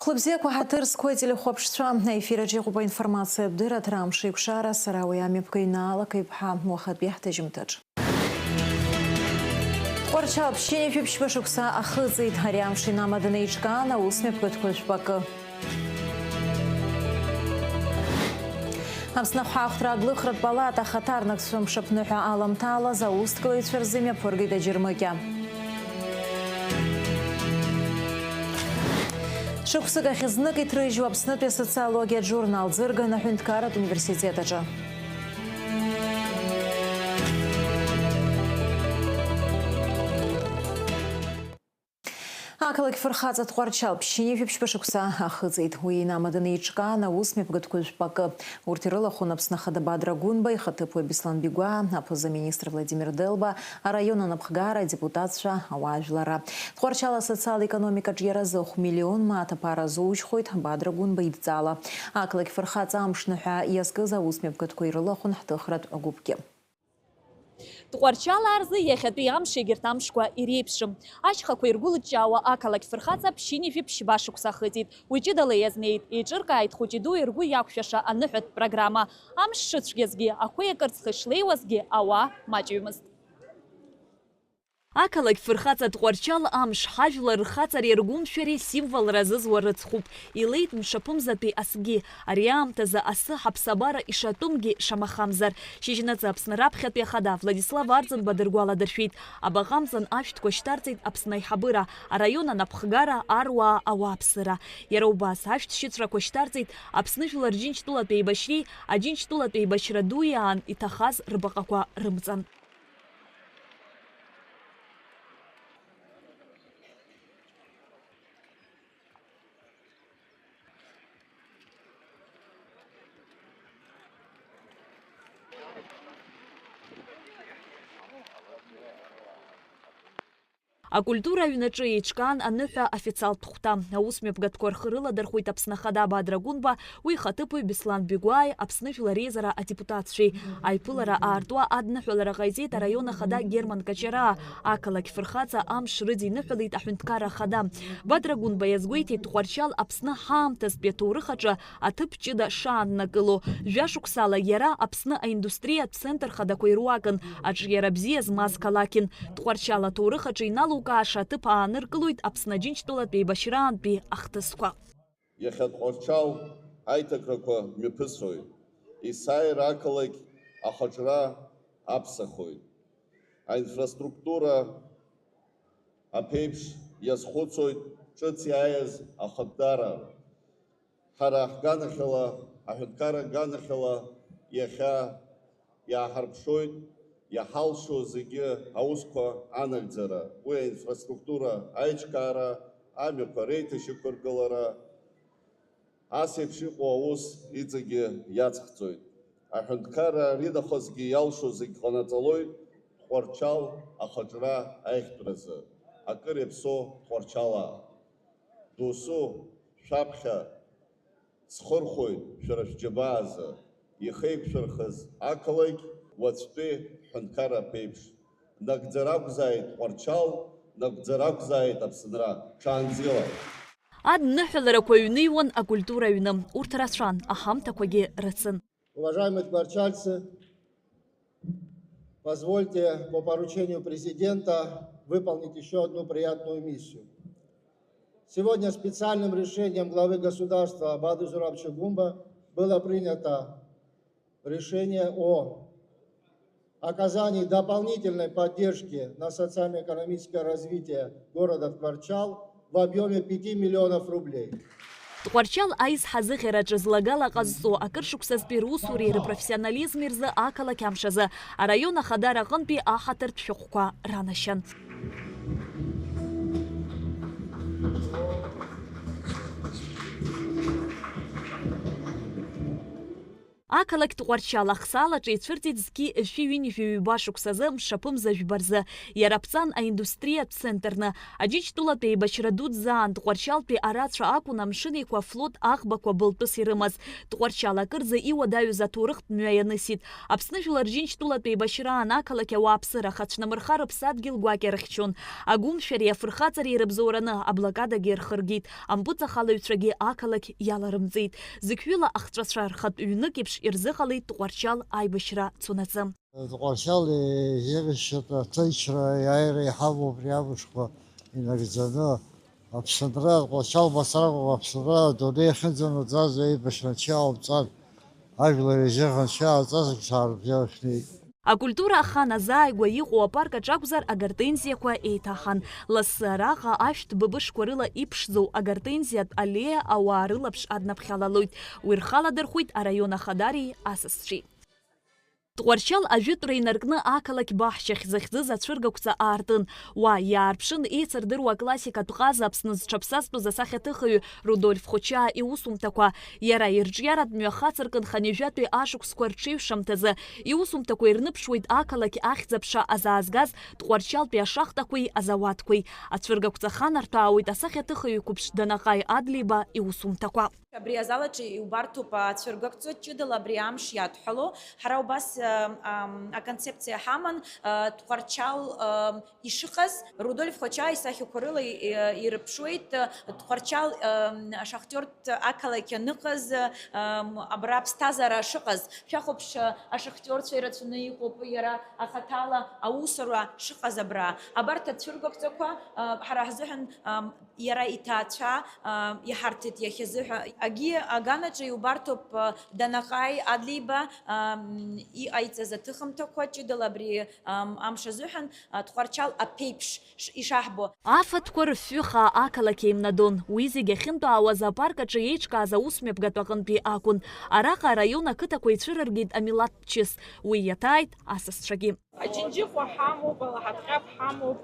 Хлопзек вахатырское телехопшство на эфире джигуба информация бдыра трамши кшара сарауями пкайнала кайпха мухат бяхтажимтадж. Орча общение фипшбашукса ахызит харямши намаданычка на усме пкаткошбак. Амснахахтра глыхрат балата хатарнак сумшапнуха аламтала за усткалайт ферзиме поргида джирмыгя. Шуксыга хизнак и трыжу обснытый социология журнал Зырга на Хюнткарат университета же. Акалык фархаца тхуарчал пщине фипшпашукса ахызит уина маданычка на усме пгаткульшпак уртирыла хунапснахада Бадрагунба и хатыпу Беслан Бигуа, апоза министр Владимир Делба, а района Напхгара депутатша Ауажлара. Тхуарчала социал-экономика джеразох миллион мата пара зоучхойт Бадрагунба и дцала. Акалык фархаца амшнуха яскыза усме пгаткуирыла хунхтыхрат агубки. Тхуарчала арзы яхятуи амши гертамшква ирепшим. Ашхаква иргулычауа акалак ферхаца пщини фипшбашукса хытит. Уйчидала язнеит. И чирка айтхучиду иргу якшаша аныхат программа. Амш шыцгезги, ахуя кырцхышлейвазги ауа мачуймыз. Акалак ферхаца тхуарчал амш хажла рхаца рергун шери символ разызва рыцхуп. Илейт мшапумзатуи асги. Ариамтаза асы хапсабара ишатумги шамахамзар. Шижинаца апснарапхятуи хада Владислав Арзан бадыргуала дыршвит. Абахамзан аштко штарцит апснай хабыра. А района Напхгара аруа ауапсыра. Яраубас ашт щитрако штарцит апсныжула рджинчтула пейбашри, аджинчтула пейбашра дуяан и тахаз рыбакаква рымцан. А культура юначы ячкан аныха официал тухта. Аусме пгаткор хырыла дархуй апснахада Бадрагунба, уй хатыпу Беслан Бигуай, апсны филарезара а депутатши. Айпылара артуа адна филара гайзета района хада Герман Качара, акала кферхаца амш рыди ныхылит ахвинткара хада. Бадрагунба язгуйти тухарчал апсна хамтас бетурыхача, атып чида шан накыло. Жашуксала яра апсна индустрия центр хада койруакан, ач ярабзиез маскалакин. Тухарчала турыхача и налу Каша тыпа ныркылуйт апснаджинчтула пейбаширан пи ахтысква. Яхат орчал айтакраква мюпысрой. Исай ракалык ахаджра апсахой. А инфраструктура апейпш язхуцой чыцяез ахаддара. Хара ганахела, ахадкара ганахела яха яхарпшойт. Я халшу зиги аусква анальзера. Уя инфраструктура айчкара, амюка рейтыши кургалара. Асепши оус идзиги яцхцойт. Ахюнткара ридахозги ялшу зиги ханаталой, хорчал ахаджра айхтразы. Акырепсо хорчала. Дусу шапха схорхой шарашджабазы. Ехейк шархаз акалайк. Вацпе ханкара пейпш. Нагдзарак зайд орчал, нагдзарак зайд апсынра. Чанзила. Адныхылара койуныйвон а культура юным. Уртарасран ахам такоги рыцын. Уважаемые тхуарчальцы, позвольте по поручению президента выполнить еще одну приятную миссию. Сегодня специальным решением главы государства Бады Зурабча Гумба было принято решение о оказании дополнительной поддержки на социально-экономическое развитие города Тхуарчал в объеме 5 миллионов рублей. Тхуарчал айс хазыхера джазлагала казсо акыршуксаз перу сурейры профессионализм ирзы акала кямшазы, а района хадара гынпи ахатыр тшукка ранашан. Ақалақь Тҟәарчал ахсалаҿы ицәырҵит зқьи шәи-ҩынҩажәаҩ-ҩба шықәсазы мшаԥымза жәба-рзы. Иара Аԥсан аиндустриатә центрны Аџьынџьтәылатәи еибашьра дуӡӡаан Тҟәарчалтәи арацәа акәын амшынеиқәа афлот аӷбақәа былтәыс ирымаз. Тҟәарчал акырӡа иуадаҩыз аҭоурыхтә мҩа ианысит. Аԥсны жәлар Аџьынџьтәылатәи еибашьраан ақалақь ауааԥсыра ахаҿнамырха рыԥсадгьыл гәакьа рыхьчон. Агәымшәареи афырхаҵареи рыбзоураны аблокадагьы рхыргеит. Ампыҵахалаҩцәагьы ақалақь иаларымҵеит. Зықьҩыла ахҵәацәа рхатә ҩнык еиԥш ирзыҟалеит Тҟәарчал аибашьра цонаҵы. Тҟәарчал еибашьра ҭынчра иааира иҳамоуп ари амшқәа инагӡаны Аԥсынра, Тҟәарчал мацаракәым Аԥсынра адунеи ахьынӡанаӡаз аибашьра нчаумҵан, ажәлар изыҳәан нчааҵазаргь саарбжьалшәнеит. Акультура ахан азааигәа иҟоу апарк аҿакәзар агортензиақәа еиҭахан. Лассы араҟа ашәҭ быбышқәа рыла иԥшӡоу агортензиатә аллея ауаа рылаԥш аднаԥхьалалоит. Уи рхаладырхәит араион ахадари асасцәеи. Тҟәарчал ажәытәра инаркны ақалақь баҳчахь захьӡыз ацәыргақәҵа аартын. Уа иаарԥшын еицырдыруа аклассикатә ҟаза Аԥсны зҽаԥсазтәыз асахьаҭыхаҩ Рудольф Хочаа иусумҭақәа. Иара ирҿиаратә мҩахаҵыркынхан ижәатәи ашықәсқәа рҽеиҩшамҭазы иусумҭақәа ирныԥшуеит ақалақь ахьӡ-аԥша азаазгаз Тҟәарчалтәи ашахтақәеи азауадқәеи. Ацәыргақәҵа ханарҭәаауеит асахьаҭыхаҩ қәыԥш Данаҟаи Адлеиба иусумҭақәа. Абри азалаҿы иубарҭоуп ацәыргақәҵа ҷыдала абри амш иадҳәало. Ҳара убас аконцепциа ҳаман Тҟәарчал ишыҟаз Рудольф Хочаа исахьақәа рыла ирыԥшуеит. Тҟәарчал ашахтиортә ақалақь аныҟаз абра аԥсҭазаара шыҟаз. Шәахәаԥш ашахтиорцәа ирацәаны иҟоуп иара ахаҭала аусура шыҟаз абра. Абарҭ ацәыргақәҵақәа ҳара ҳзыҳәан иара иҭаацәа иҳарҭеит иахьазыҳәа. Аги аганаҿы иубарҭоуп Данаҟаи Адлеиба иҟаиҵаз аҭыхымҭақәа ҷыдала абри амш азыҳәан Тҟәарчал аԥеиԥш ишаҳбо. Афатәқәа рыфҩы хаа ақалақь еимнадон. Уи зегьы ахьынтәаауаз апарк аҿы еиҿкааз аусмҩаԥгатә аҟынтәи акәын. Араҟа араион ақыҭақәа ицәырыргеит амилаҭтә ԥчыс. Уи иаҭааит асасцәагьы. Аџьынџьыҟәа ҳамоуп, алаҳаҭҟьаԥ ҳамоуп,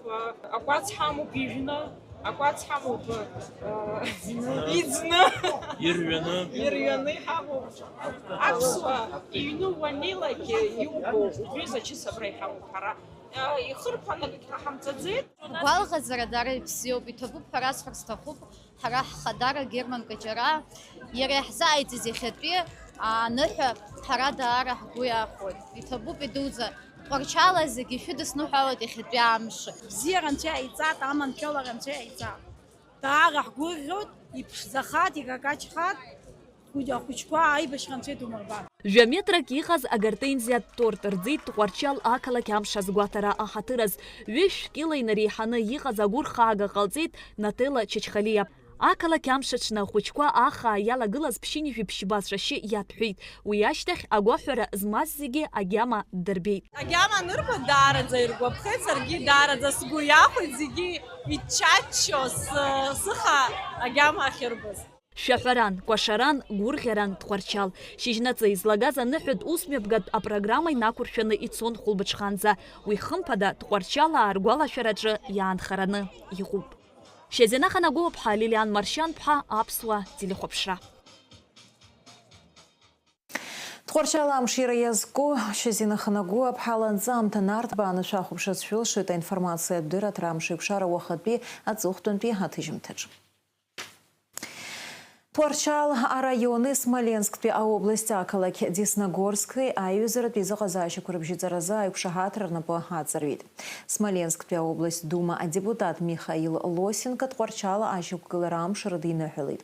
акәац ҳамоуп ижәны, акәац ҳамоуп иӡны, ирҩаны ҳамоуп. Аԥсуа иҩны уаннеилак иубо уҩыза ачысабра иҳамоуп ҳара. Ихырԥанагагь ҳамҵаӡеит. Гәалӷазара даара ибзиоуп, иҭабуп ҳәа расҳәар сҭахуп. Ҳара ҳхадара Герман Каҷара иара иаҳзааиҵаз иахьатәи аныҳәа ҳара даара ҳгәы иахәоит. Иҭабуп идуӡа. Тҟәарчала зегьы шәыдысныҳәалоит иахьатәи амш. Бзиара Анцәа иааиҵат, аманшәалара Анцәа иааиҵат. Даара ҳгәырӷьоит, иԥшӡахат, икакаҷхат, ахәыҷқәа аибашьра Анцәа идумырбан. Жәаметрак иҟаз агортензиатә торт рӡит Тҟәарчал ақалақь амш азгәаҭара аҳаҭыраз. Ҩышә кила инареиҳаны иҟаз агәыр хаага ҟалҵеит Нателла Чачхалиа. Ақалақь амш аҽны ахәыҷқәа ахаа иалагылаз ԥшьынҩажәи ԥшьбацәа шьы иаҭәҳәеит. Уи ашьҭахь агәаҳәара змаз зегьы агьама дырбеит. Агьама анырба даараӡа иргәаԥхеит, саргьы даараӡа сгәы иахәеит, зегьы иччаччо сыха агьама ахьырбаз. Шәаҳәаран, кәашаран, гәырӷьаран Тҟәарчал. Шьыжьнаҵы излагаз аныҳәатә усмҩаԥгатә апрограмма инақәыршәаны ицон Хәылбыҽханӡа. Уи хымԥада Тҟәарчалаа ргәалашәараҿы иаанхараны иҟоуп. Шьазина Ханагоу-ԥҳа, Лилиан Маршьан-ԥҳа, Аԥсуа телехәаԥшра. Тҟәарчал амш ира иазку Шьазина Ханагоу-ԥҳа ланҵамҭа Нарҭбаа шәахәаԥшырц шәылшеит аинформациа дыратра амш еиқәшара уахатәи аҵыхәтәантәи аҭыжьымҭаҿы. Тҟәарчал арайоны Смоленсктәи аобласти ақалақь Десногорски аиҩызаратәи изыҟазаашьақәа рыбжьыҵаразы аиқәшаҳаҭра рнапы аҵарҩит. Смоленсктәи аобласт дума адепутат Михаил Лосенко Тҟәарчал ашьақәгылара амш рыдиныҳәалеит.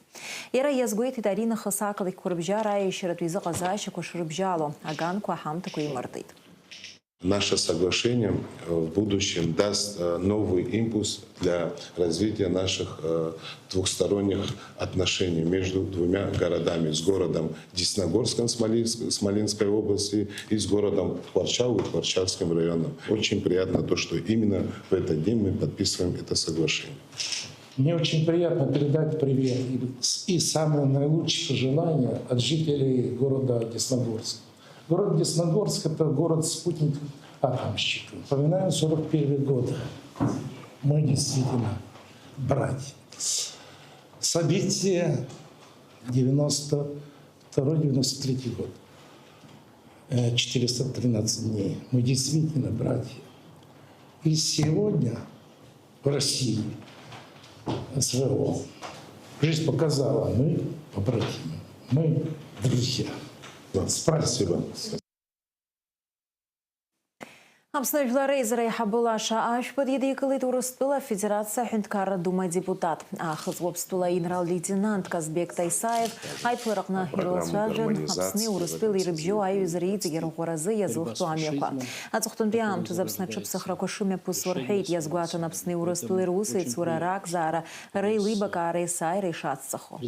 Иара иазгәеиҭеит аринахыс ақалақьқәа рыбжьара аиашьаратәи изыҟазаашьақәа шрыбжьало, аганқәа аҳамҭақәа имыртит. Наше соглашение в будущем даст новый импульс для развития наших двухсторонних отношений между двумя городами. С городом Десногорском Смоленской области и с городом Тҟәарчал и Тҟәарчалским районом. Очень приятно то, что именно в этот день мы подписываем это соглашение. Мне очень приятно передать привет и самые наилучшие пожелания от жителей города Десногорск. Город Десногорск – это город-спутник атомщика. Вспоминаем 41 год. Мы действительно братья. События 92-93 год. 413 дней. Мы действительно братья. И сегодня в России СВО жизнь показала, мы побратимы, мы друзья. Спасибо. Апсны Рейзера Хабулаша Ашпад едикалит Урыстула Федерация Хинткара Дума депутат. Ахыз Лобстула генерал-лейтенант Казбек Тайсаев Айпларакна Хирласважен Апсны Урыстыл и Рыбжо Аюзрид Герхуразы Язухту Амеква. Ацухтун Биам Тузапсна Чапсахракошуме Пусурхейт Язгуатан Апсны Урыстыл и Русы Цурарак Зара Рей Либака Рейсай Решатсахо.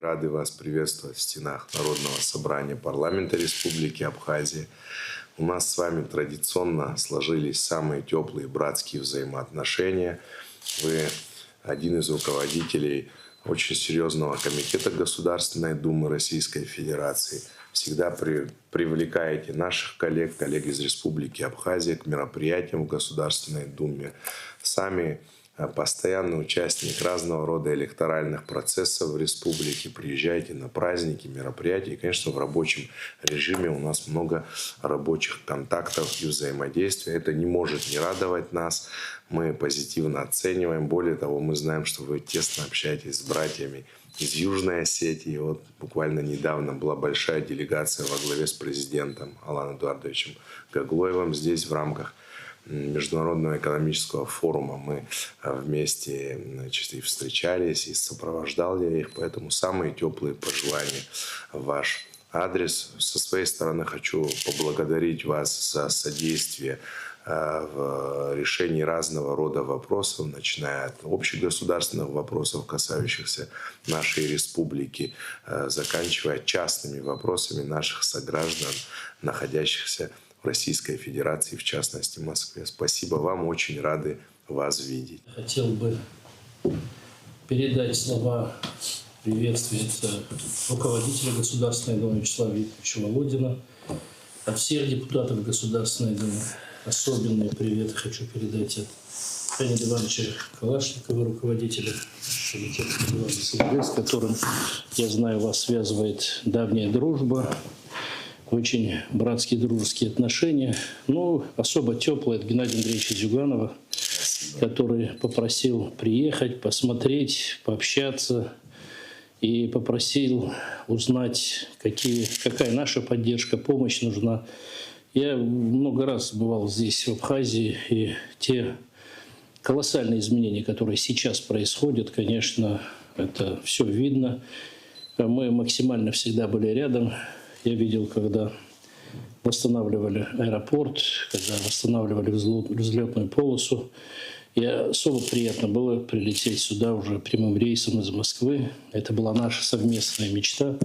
Рады вас приветствовать в стенах Народного собрания парламента Республики Абхазия. У нас с вами традиционно сложились самые теплые братские взаимоотношения. Вы один из руководителей очень серьезного комитета Государственной Думы Российской Федерации. Всегда привлекаете наших коллег из Республики Абхазия к мероприятиям в Государственной Думе. Сами постоянный участник разного рода электоральных процессов в республике. Приезжайте на праздники, мероприятия. И, конечно, в рабочем режиме у нас много рабочих контактов и взаимодействия. Это не может не радовать нас. Мы позитивно оцениваем. Более того, мы знаем, что вы тесно общаетесь с братьями из Южной Осетии. Вот буквально недавно была большая делегация во главе с президентом Аланом Эдуардовичем Гаглоевым здесь в рамках Международного экономического форума. Мы вместе и встречались, и сопровождал я их, поэтому самые теплые пожелания в ваш адрес. Со своей стороны хочу поблагодарить вас за содействие в решении разного рода вопросов, начиная от общегосударственных вопросов, касающихся нашей республики, заканчивая частными вопросами наших сограждан, находящихся в Российской Федерации, в частности в Москве. Спасибо вам, очень рады вас видеть. Хотел бы передать слова приветствия руководителя Государственной Думы Вячеслава Викторовича Володина, от всех депутатов Государственной Думы. Особенные приветы хочу передать от Леонида Ивановича Калашникова, руководителя комитета, с которым, я знаю, вас связывает давняя дружба, очень братские дружеские отношения. Ну, особо теплые от Геннадия Андреевича Зюганова, который попросил приехать, посмотреть, пообщаться и попросил узнать, какая наша поддержка, помощь нужна. Я много раз бывал здесь, в Абхазии, и те колоссальные изменения, которые сейчас происходят, конечно, это все видно. Мы максимально всегда были рядом. Я видел, когда восстанавливали аэропорт, когда восстанавливали взлетную полосу. И особо приятно было прилететь сюда уже прямым рейсом из Москвы. Это была наша совместная мечта.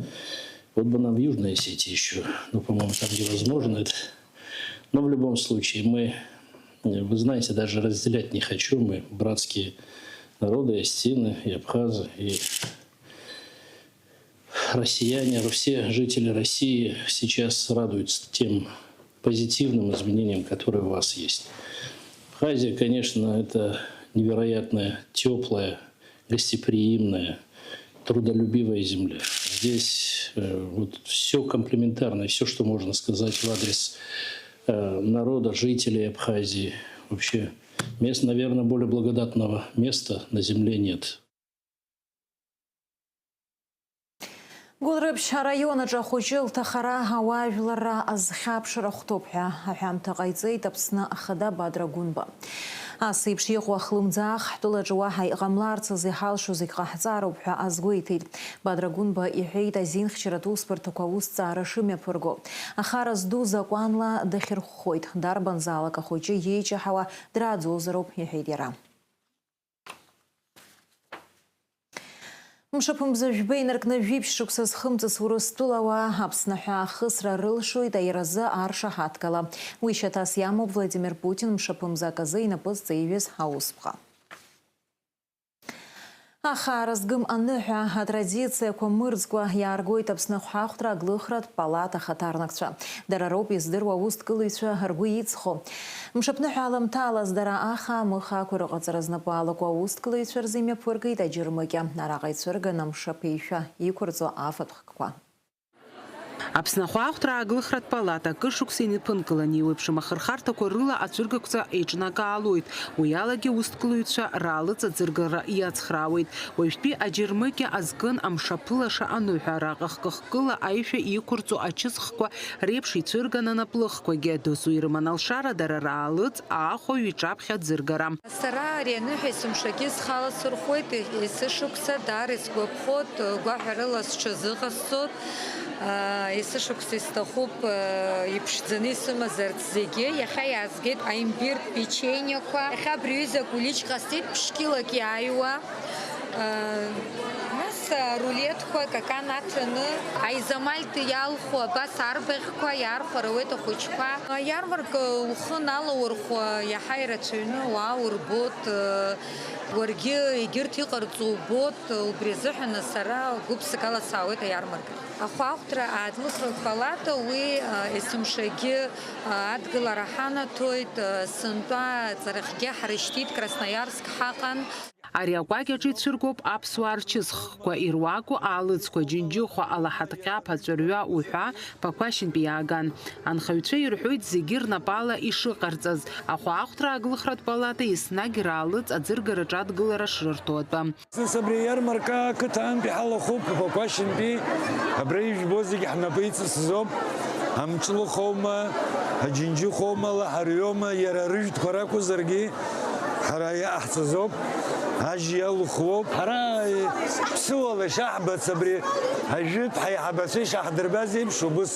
Вот бы нам в Южной Осетии еще, но, по-моему, там невозможно это. Но в любом случае, вы знаете, даже разделять не хочу. Мы братские народы, и осетины, и абхазы, и россияне, все жители России сейчас радуются тем позитивным изменениям, которые у вас есть. Абхазия, конечно, это невероятно теплая, гостеприимная, трудолюбивая земля. Здесь вот все комплементарно, все, что можно сказать в адрес народа, жителей Абхазии. Вообще, наверное, более благодатного места на земле нет. Гулрыбш района Джахучил Тахара Хавайвлара Азхабшира Хтопха Ахам Тагайзей Тапсна Ахада Бадрагунба. Асыпш يخوا خلمزاخ طلع جواها غملار تزيحال شو زي قحزار وبحا أزغويتي بدرجون بإحيط زين خشرتوس برتقاوس تعرشم يفرجو أخارز دوزا قانلا دخير خويت دربان زالك خويتي يجي حوا درادزو زروب يحيديرا مشابهم زوجبين ركنا جيب شخص خمسة ورستولا وحبسنا خسر رلشوي دايرزا عرشة حتكلا ويشتا سيامو فلاديمير بوتين مشابهم زاكازينا بس زيفيس هاوسبخا Ахаразгым аныха традиция комырзгва яргой тапснаху хтра глыхрат палата хатарнакча. Дарароп издырва уст кылыча харгуицхо. Мшапныха аламталас дара аха мыха кургацразнапала ко уст кылыча зиме пургы дажирмыке. Нарагайцырга намшапейша икурзо афатхква. Аԥсны ахәаахәҭра аагылхратә палата акыр шықәса инықәынкылан еиуеиԥшым ахырхарҭақәа рыла аӡәыргақәҵа еиҿнакаалоит. Уи алагьы аусҭкылаҩцәа раалыҵаӡыргара иацхраауеит. Уажәтәи аџьырмыкьа азкын амшаԥылаша аныҳәа араҟа хкы-хкыла аишәа иқәырҵо ачысхқәа реиԥш ицәырган анаплыхқәагьы досу ирыман алшара дара раалыҵ аахәаҩ иҿаԥхьа ӡыргара. Сара ари аныҳәа есымшагьы схаласырхәоит, есышықәса даара исгәаԥхоит, гәаҳәарыла сҽазыҟасҵоит. Есышықәса исҭахуп иԥшӡаны исымазарц зегьы. Иахьа иаазгеит аимбиртә печениақәа. Иахьа абри аҩыза акуличка ҟасҵеит ԥшь-килак иааиуа. Нас рулеткқәа какан аҭаны, аизамальт иалху абас арбаӷьқәа иаархәарауеит ахәыҷқәа. Аиармарка ухы налаурхәа иаҳа ирацәаҩны уаа урбот. Уаргьы егьырҭ иҟарҵо убот, убри азыҳәан сара гәыԥсыкала саауеит аиармарка. Ахәаахәҭра аадлыхратә палата уи есымшагьы адгылара ҳанаҭоит, сынтәа ҵарахьгьы ҳрышьҭит, Красноярск ҳаҟан. Ари акәакьаҿ ицәыргоуп аԥсуаа рчысхқәа, ируаку аалыҵқәа, џьынџьыхәа, алаҳаҭҟьаԥ, аҵәырҩа уҳәа Пақәашьынтәи иааган. Анхаҩцәа ирҳәоит зегьы рнапала ишыҟарҵаз. Ахәаахәҭра аагылхратә палата еснагь раалыҵ аӡыргараҿ адгылара шрырҭо атәы. Абри аиармарка ақыҭа амтәи ҳалахуп, Пақәашьынтәи, абри ижәбо зегьы ҳнапы иҵысзоуп. Амҿлыхоума, аџьынџьыхәоума, алаҳарҩоума, иара рыжәтәқәа ракәзаргьы ҳара иаҳҵазоуп. Ажьи алухуоуп. Ҳара ԥсыуала ишаҳбац абри ажәытә ҳаиҳабацәа ишаҳдырбаз еиԥш убыс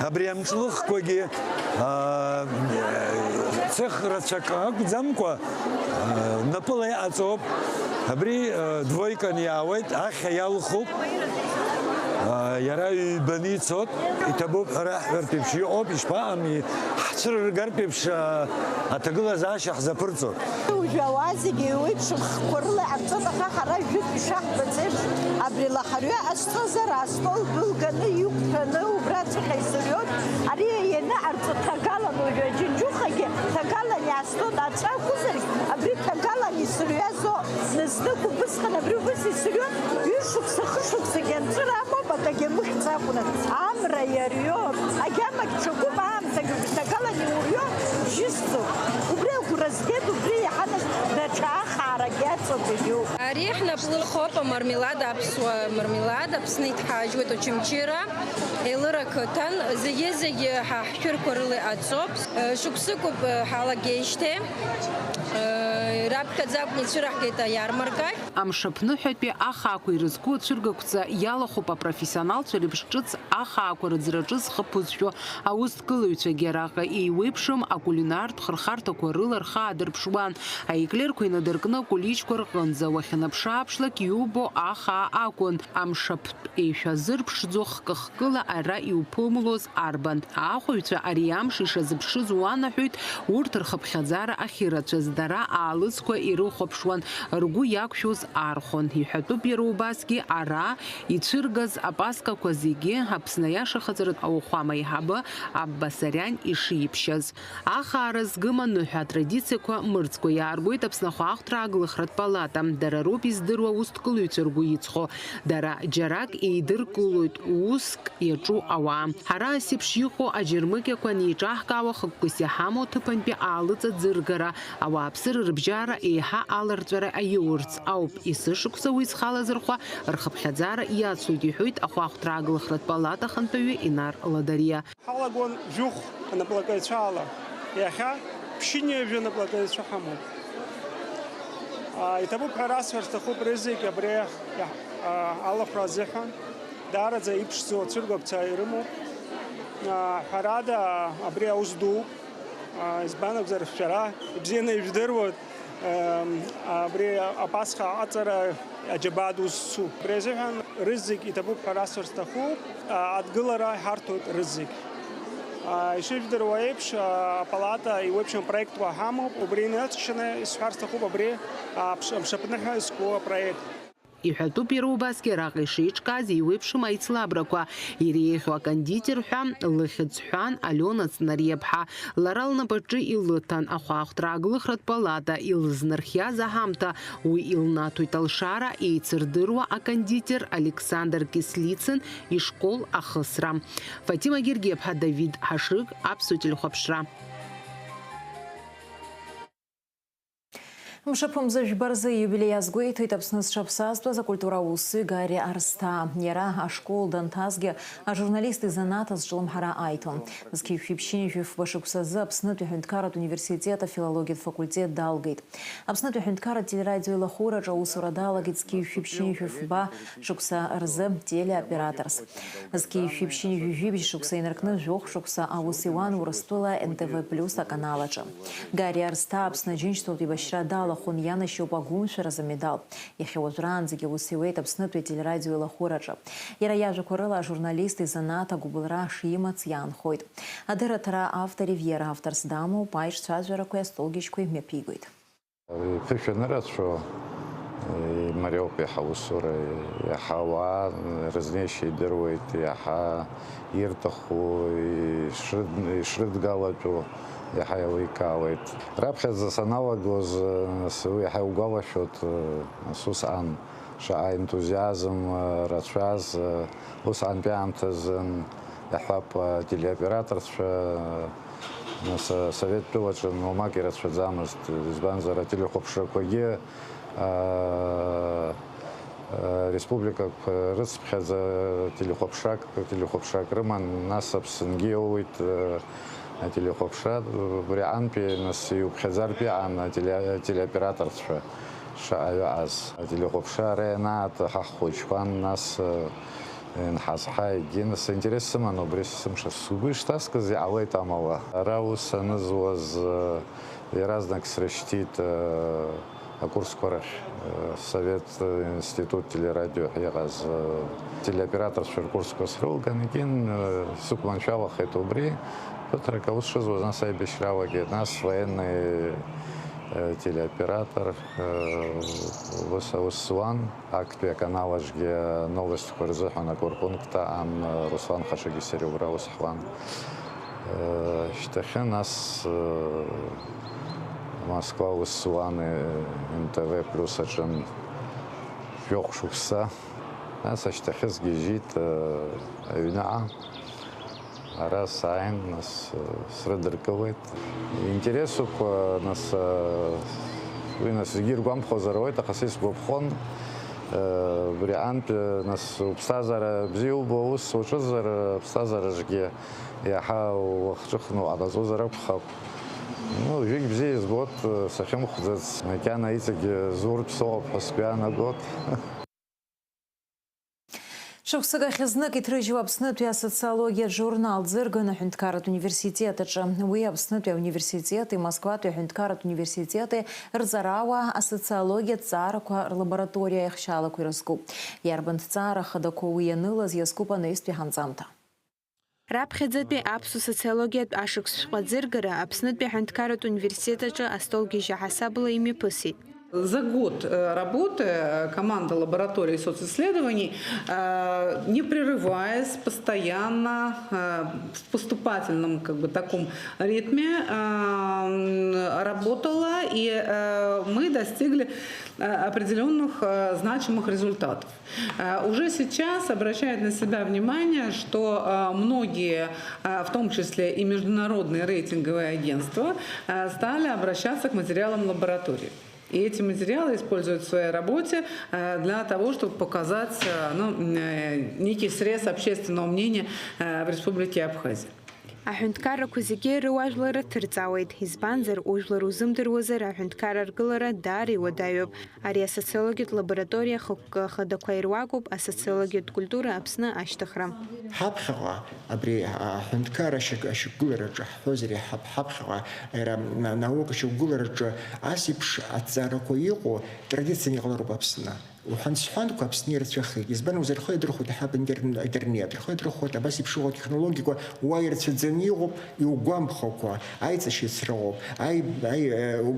абри амҿлыхқәагьы цех рацәак акәӡамкәа напыла иҟаҵоуп. Абри двойкан иаауеит, ахьа иалхуп. Иара ҩбаны ицоит, иҭабуп ҳәа раҳҳәартә еиԥш иҟоуп, ишԥаҟами, ҳцәырыргартә еиԥш аҭагылазаашьа ҳзаԥырҵоит. Ужәауаа зегьы еиуеиԥшым хқәа рыла иҟарҵоит, аха ҳара жәытә ишаҳбац еиԥш абри лаҳарҩа астолзар астол дәылганы иқәҭәаны убрацәаҟа исыриот. Ари ианыҟарҵо ҭагалан уажәы аџьынџьыхагьы ҭагалан иаастот, аҵәа акәзаргь абри ҭагалан исыриазо назнык убысҟан абри убыс исыриот, ҩышықәса хышықәсагьы анҵәыра амоуп, акагьы мыхьӡ акәны. Амра иариоуп, агьамагь ҽакуп, аамҭагьы ҭагалан иурио бжьысӡоуп. Убри агәра згеит, убри иаҳаназ даҽа ахаарак иаҵоуп егьоуп. Ари ҳнапылыхоуп амармелад, аԥсуа мармелад, Аԥсны иҭҳажьуеит Очамчыра, Елыра қыҭан, зегьы ҳаҳшәырқәа рыла иҟаҵоуп. Шықәсыкоуп ҳалагеижьҭеи. Раԥхьаӡа акәны ицәырҳгеит аиармаркахь. Амшаԥныҳәатәи ахаақәа ирызку ацәыргақәҵа иалахуп апрофессионалцәа реиԥш ҿыц ахаақәа рыӡраҿы зхыԥызшәо аусҭкылаҩцәагьы араҟа еиуеиԥшым акулинартә хырхарҭақәа рыла рхаадырԥшуан. Аеклерқәа инадыркны акуличқәа рҟынӡа уахьынаԥшы-ааԥшлак иубо ахаа акәын. Амшаԥтә еишәа зырԥшӡо хкы-хкыла ара иуԥымлоз арбан. Ахәаҩцәа ари амш ишазыԥшыз уанаҳәоит, урҭ рхыԥхьаӡара ахьырацәаз, дара аалыҵқәа ирыхәаԥшуан, ргәы иақәшәоз архон. Иҳәатәуп иара убасгьы ара ицәыргаз апаскақәа зегьы Аԥсны Аиашахаҵаратә ауахәама аиҳабы Аббасариан ишиԥшьаз. Ахаара згым аныҳәа атрадициақәа мырӡкәа иааргоит Аԥсны ахәаахәҭра аагылхратә палата. Дара роуп издыруа аусҭкылаҩцәа ргәы иҵхо. Дара џьарак еидыркылоит уск иаҿу ауаа. Ҳара асеиԥш иҟоу аџьырмыкьақәа неиҿаҳкаауа хықәкыс иҳамоу ҭыԥантәи аалыҵаӡыргара, ауааԥсыра рыбжьара еиҳа аларҵәара аиурц ауп. Есышықәса уи зхалазырхәа рхыԥхьаӡара иацлоит, иҳәоит ахәаахәҭра аагылхратә палата ахантәаҩы Инар Ладариа. Ҳалагон жәохә анаплакаҩцәа ала. Иахьа ԥшьынҩажәа анаплакаҩцәа ҳамоуп. Иҭабуп ҳәа расҳәар сҭахуп рызегь абри алахәра азыҳәан даараӡа иԥшӡоу ацәыргақәҵа ирымоуп. Ҳәарада абри аус дууп. Избан акәзар шәара ибзианы ижәдыруеит абри апасха аҵара аџьабаа ду зцу. Абри азыҳәан рызегь иҭабуп ҳәа расҳәар сҭахуп, адгылара иҳарҭоит рызегь. Ишыжәдыруа еиԥш апалата еиуеиԥшым проектқәа ҳамоуп, убри инаҵшьны исҳәар сҭахуп абри амшаԥныҳәа изку апроект. Иҳәатәуп иара убасгьы араҟа ишеиҿкааз еиуеиԥшым аицлабрақәа. Иреиӷьу акондитер ҳәа лыхьӡ ҳәан Алиона Ҵнариаԥҳа. Лара лнапаҿы илыҭан ахәаахәҭра агылыхратә палата илызнархиаз аҳамҭа. Уи илнаҭоит алшара еицырдыруа акондитер Александр Кислицын ишкол ахысра. Фатима Гергиаԥҳа, Давид Ҳашыг, Аԥсуа телехәаԥшра. Мшаԥымза жәбарзы юбилеи азгәеиҭеит Аԥсны зҽаԥсазтәыз акультура аусзуҩ Гари Арсҭаа. Иара ашкол данҭазгьы ажурналист изанааҭ азҿлымҳара аиҭон. Зқьи-шәиԥшьыни жәыфба шықәсазы Аԥснытәи аҳәынҭқарратә университет афилологиатә факультет далгеит. Аԥснытәи аҳәынҭқарратә телерадио илахәыраҿы аусура далагеит зқьи-шәиԥшьыни жәыфба шықәса рзы телеоператорс. Зқьи-шәиԥшьыни жәижәибжь шықәса инаркны жәохә шықәса аус иуан Урыстәыла НТВ+ аканалаҿы. Гари Арсҭаа Аԥсны Аџьынџьтәылатә еибашьра далахәын, ианашьоуп агәымшәаразы медал. Иахьа уажәраанӡагьы ус иуеит Аԥснытәи телерадио илахәыраҿы. Иара иажәақәа рыла ажурналист изанааҭ агәыбылра шимац иаанхоит. Адырраҭара автори Виера авторс дамоуп, аиҿцәажәарақәеи астолгьежьқәеи мҩаԥигоит. Ԥышәаны рацәоу имариоуп иаҳа усура, иаҳа ауаа рызнеишьа идыруеит, иаҳа ирҭаху, ишрыдгалатәу иаҳа еиликаауеит. Раԥхьаӡа саналагоз уи иаҳа иугәалашәоит усҟан шаҟа ентузиазм рацәаз, усҟантәи аамҭазы иаҳҳәап телеоператорцәа Советтәылаҿы уамак ирацәаӡамызт, избанзар ателехәаԥшрақәагьы республикақәа рыцԥхьаӡа телехәаԥшрак рыман, нас Аԥсынгьы иоуит ателехәаԥшра, убри аҟнытәи нас иуԥхьаӡартә иҟан ателеоператорцәа шаҟа иаҟаз. Ателехәаԥшра ара ианааҭ ҳа ҳхәыҷқәан, нас инҳазҳа егьи, нас интерес сыман убри сымша. Сгәы ишҭаскыз иҟалеит амала. Ара ус анызуаз иаразнак срышьҭит акурсқәа рахь, Совет институт телерадио иҟаз телеоператорцәа ркурсқәа срылган, егьин сықәманшәалахеит убри. Ԥыҭрак аус шызуаз, нас аибашьра алагеит, нас военный телеоператор ус зуан. Актәи аканалаҿгьы новостқәа рзыҳәан акорпункт аҟан Руслан Хашагьы убра ус ҳуан. Шьҭахьы нас Москва ус зуан НТВ+ аҿын жәохә шықәса. Нас ашьҭахьы сгьежьит аҩныҟа. Ара сааин, нас срыдыркылеит. Интересуп, нас уи нас зегьы иргәамԥхозар ауеит, аха са исгәаԥхон. Убри аҟнытә нас уԥсҭазаара бзиа убо аус уаҿызар, аԥсҭазаараҿгьы иаҳа уахҿыхны уҟанаҵозар акәхап. Жәигь бзиа избот, сахьымхәӡац, макьана иҵегьы зуртә соуп ҳәа сгәы иаанагот. Шықәсык ахьазнык иҭрыжьуа Аԥснытәи асоциологиатә журнал ӡырган аҳәынҭқарратә университет аҿы. Уи Аԥснытәи ауниверситети Москватәи аҳәынҭқарратә университети рҵарауаа асоциологиатә ҵаарақәа рлабораториа иахшьалақәа ирызкуп. Иарбан ҭҵаара хадақәа уи ианылаз иазкуп анаҩстәи ҳамҵамҭа. Раԥхьаӡатәи аԥсуа социологиатә ашықәсшәҟа ӡыргара Аԥснытәи аҳәынҭқарратә университет аҿы астолгьежьы ҳасабала имҩаԥысит. За год работы команда лаборатории социсследований, не прерываясь, постоянно в поступательном таком ритме работала, и мы достигли определенных значимых результатов. Уже сейчас обращает на себя внимание, что многие, в том числе и международные рейтинговые агентства, стали обращаться к материалам лаборатории. И эти материалы используют в своей работе для того, чтобы показать некий срез общественного мнения в Республике Абхазия. Аҳәынҭқаррақәа зегьы рыуаажәлара ҭырҵаауеит. Избанзар, ужәлар узымдыруазар аҳәынҭқарра ргылара даара иуадаҩуп. Ари асоциологиатә лабораториа хадақәа ируакуп асоциологиатә культура Аԥсны ашьҭыхра. Ҳаԥхьаҟа абри аҳәынҭқарра ашьақәгылараҿы ҳҳәозар ҳаԥхьаҟа наука ашьақәгылараҿы ас еиԥш аҭҵаарақәа иҟоу традициан иҟалароуп Аԥсны. وحنسحان كوا بسنير تشخي يزبان وزر خوي درخو تحب ندير انترنت خوي درخو تباسي بشغل تكنولوجي كوا واير تزنيغو يوقام خو اي تشي سرو اي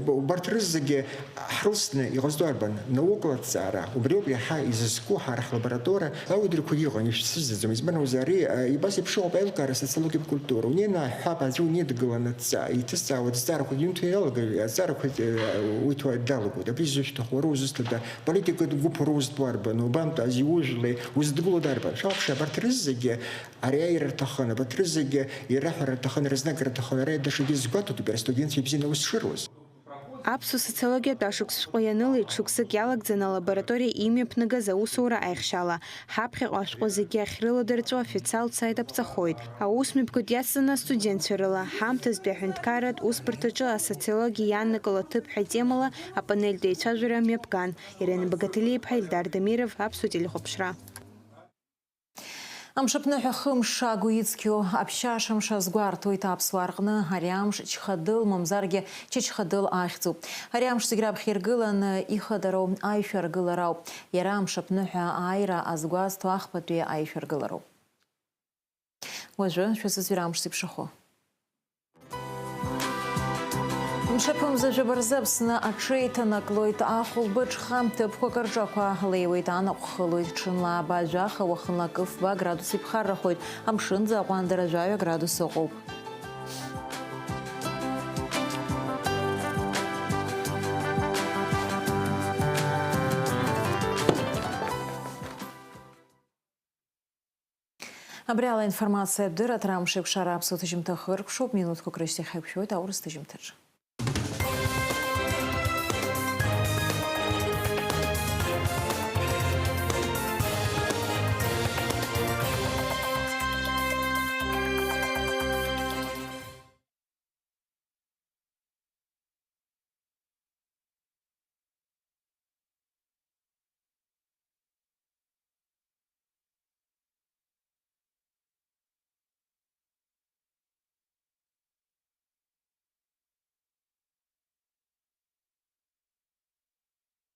وبرت رزق حرصنا يغزدو اربن نوقلت سارة وبريوب يحا يزسكو حرح لابراتورا او دركو يغن يشتزم يزبان وزاري يباسي بشغل بايلكار سوسيولوجي بكولتورا ونينا حابا زو ندقلنا يتسع وتزاركو ينتو يلقى زاركو ويتو الدالكو دبليزو شتخورو زستدا политика гупруз тварба, но бамта азиужли уздгло дарба. Шапша бартрызге, ариайр тахана бартрызге, и рахар тахан разнагар тахан рай даже без года теперь студенты бзина уширлась. Аԥсуа социологиатә ашықәсшәҟәы ианылеит шықәсык иалагӡаны алабораториа имҩаԥнагаз аусура аихшьала. Ҳаԥхьаҟа ашәҟәы зегьы ахьрыладырҵо официалтә сайт аԥҵахоит. Аусмҩаԥгатә иацҵаны астудентцәа рыла ҳамҭазтәи аҳәынҭқарратә усбарҭаҿы асоциологиа ианнакыло аҭыԥҳәа темала апанельтә еицәажәара мҩаԥган. Ирина Багаталиеиԥҳа, Ильдар Дамиров, Аԥсуа телехәаԥшра. Амшаԥныҳәа хымш агәы ицқьо аԥшьашамша згәарҭоит аԥсуаа рҟны ари амш ҷхадыл мамзаргьы чачхадыл ахьӡуп. Ари амш зегь раԥхьа иргылан ихадароу аишәаргыларауп. Иара амшаԥныҳәа ааира азгәазҭо ахԥатәи аишәаргылароуп. Уажәы шәасызҩыр амш зеиԥшахо. Мшаԥымза жәабарзы Аԥсны аҽеиҭанаклоит ахәылбыҽха ҭыԥқәак рҿақәа леиуеит, анаҟәхылоит ҽынла абажәаха, уахынла кыфба градус иԥхаррахоит, амшынӡа аҟәандара 1 градус ыҟоуп. Абри ала информациа бдырат рамш еиқәшара аԥсуа ҭыжьымҭа хыркәшоуп, минуҭқәак рышьҭахь ҳаиқәшәоит аурыс ҭыжьымҭаҿы.